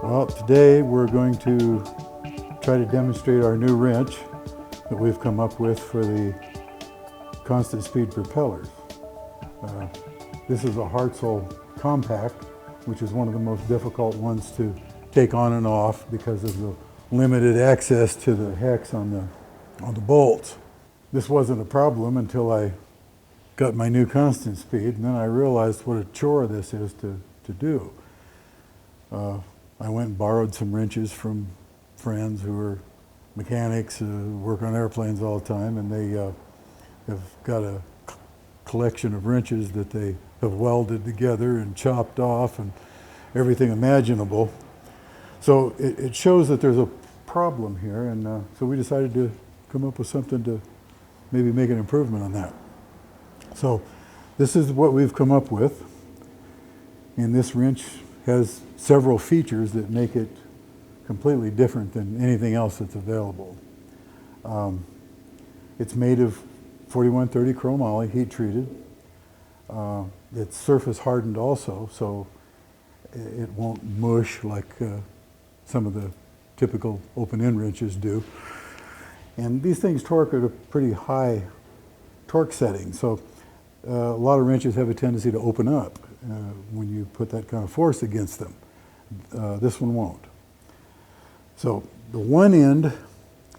Well, today we're going to try to demonstrate our new wrench that we've come up with for the constant speed propellers. This is a Hartzell compact, which is one of the most difficult ones to take on and off because of the limited access to the hex on the bolts. This wasn't a problem until I got my new constant speed, and then I realized what a chore this is to do. I went and borrowed some wrenches from friends who are mechanics who work on airplanes all the time, and they have got a collection of wrenches that they have welded together and chopped off and everything imaginable. So it shows that there's a problem here, and so we decided to come up with something to maybe make an improvement on that. So this is what we've come up with, and this wrench has several features that make it completely different than anything else that's available. It's made of 4130 chromoly, heat treated. It's surface hardened also, so it won't mush like some of the typical open-end wrenches do. And these things torque at a pretty high torque setting, so a lot of wrenches have a tendency to open up when you put that kind of force against them. This one won't. So the one end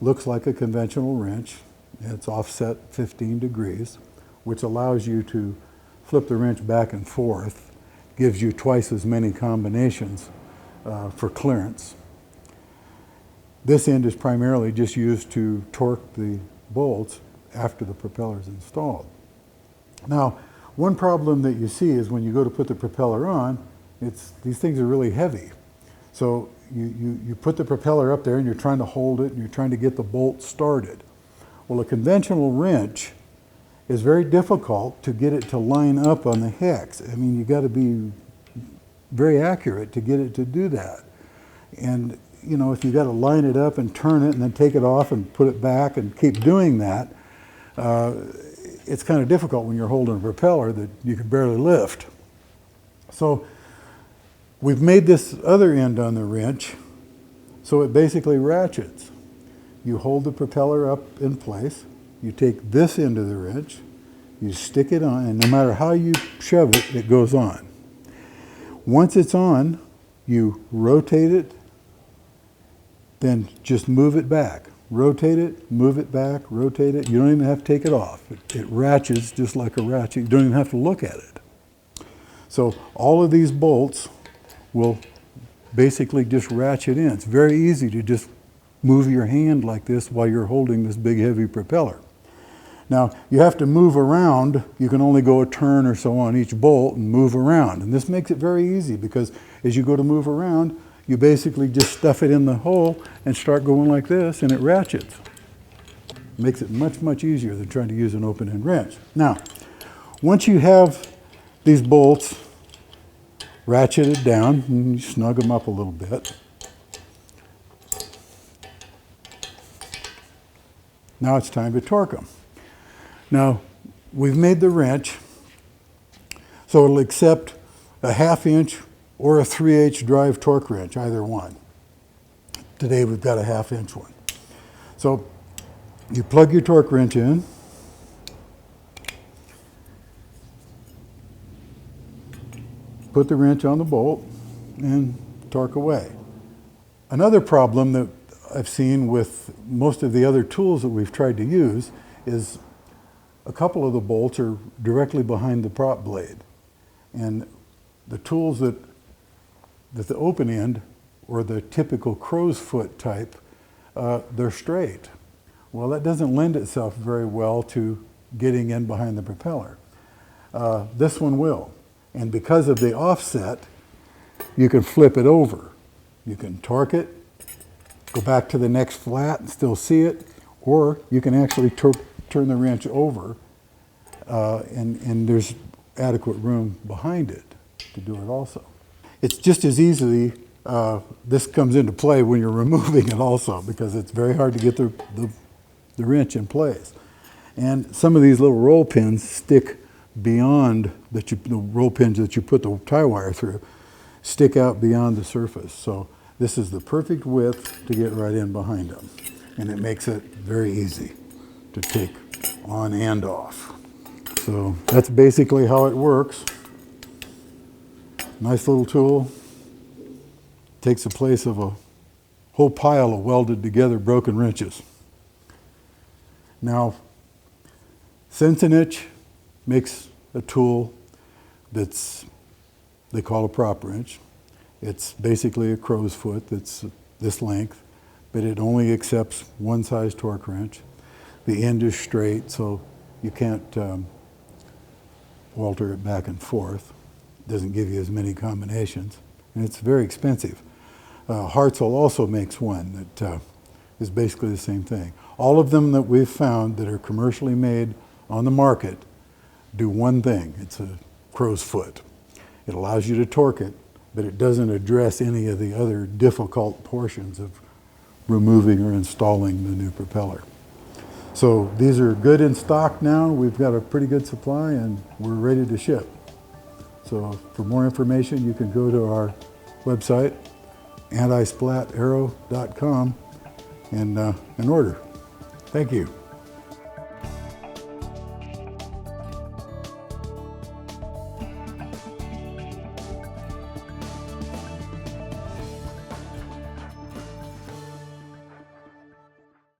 looks like a conventional wrench. It's offset 15 degrees, which allows you to flip the wrench back and forth, gives you twice as many combinations for clearance. This end is primarily just used to torque the bolts after the propeller is installed. Now, one problem that you see is when you go to put the propeller on, these things are really heavy. So you put the propeller up there and you're trying to hold it and you're trying to get the bolt started. Well, a conventional wrench is very difficult to get it to line up on the hex. I mean, you got to be very accurate to get it to do that. And you know, if you got to line it up and turn it and then take it off and put it back and keep doing that, it's kind of difficult when you're holding a propeller that you can barely lift. So we've made this other end on the wrench so it basically ratchets. You hold the propeller up in place, you take this end of the wrench, you stick it on, and no matter how you shove it, it goes on. Once it's on, you rotate it, then just move it back. Rotate it, move it back, rotate it. You don't even have to take it off. It ratchets just like a ratchet. You don't even have to look at it. So all of these bolts will basically just ratchet in. It's very easy to just move your hand like this while you're holding this big heavy propeller. Now you have to move around. You can only go a turn or so on each bolt and move around. And this makes it very easy because as you go to move around, you basically just stuff it in the hole and start going like this, and it ratchets. It makes it much, much easier than trying to use an open-end wrench. Now, once you have these bolts ratcheted down, and you snug them up a little bit, now it's time to torque them. Now, we've made the wrench so it'll accept a 1/2 inch or a 3/8 drive torque wrench, either one. Today we've got a 1/2 inch one. So you plug your torque wrench in, put the wrench on the bolt, and torque away. Another problem that I've seen with most of the other tools that we've tried to use is a couple of the bolts are directly behind the prop blade. And the tools that the open end, or the typical crow's foot type, they're straight. Well, that doesn't lend itself very well to getting in behind the propeller. This one will. And because of the offset, you can flip it over. You can torque it, go back to the next flat and still see it, or you can actually turn the wrench over and there's adequate room behind it to do it also. It's just as easily, this comes into play when you're removing it also, because it's very hard to get the wrench in place. And some of these little roll pins stick beyond the roll pins that you put the tie wire through, stick out beyond the surface. So This is the perfect width to get right in behind them. And it makes it very easy to take on and off. So that's basically how it works. Nice little tool. Takes the place of a whole pile of welded together broken wrenches. Now, Sensenich makes a tool they call a prop wrench. It's basically a crow's foot that's this length, but it only accepts one size torque wrench. The end is straight, so you can't alter it back and forth. It doesn't give you as many combinations, and it's very expensive. Hartzell also makes one that is basically the same thing. All of them that we've found that are commercially made on the market do one thing. It's a crow's foot. It allows you to torque it, but it doesn't address any of the other difficult portions of removing or installing the new propeller. So these are good in stock now. We've got a pretty good supply and we're ready to ship. So for more information, you can go to our website, antisplatAero.com, and order. Thank you.